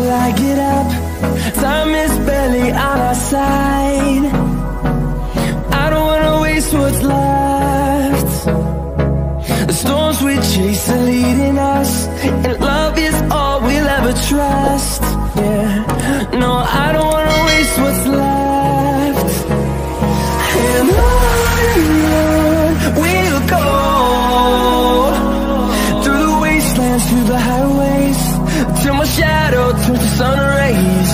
till I get up. Time is barely on our side. I don't wanna waste what's left. The storms we chase are leading us, and love is all we'll ever trust. Yeah, no, I don't wanna waste what's left. And on we'll go, through the wastelands, through the highways, till my shadow turns to sun rays.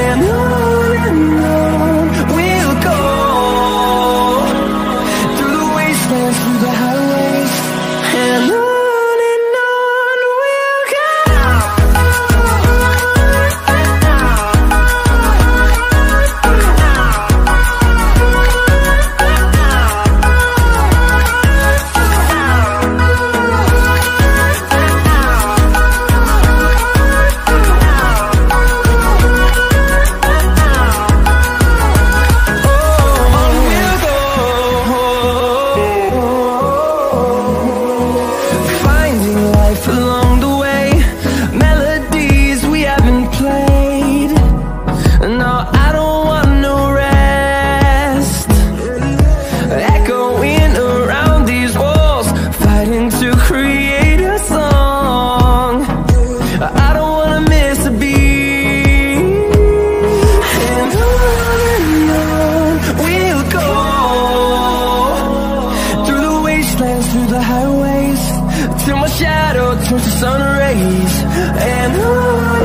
And on we'll go, through the wastelands, through the highways, and on we'll go. Along the way, melodies we haven't played. No, I don't want no rest. Echoing around these walls, fighting to create a song. I don't wanna miss a beat. And on we'll go, through the wastelands, through the highways, till my shadow turns to sun rays. And on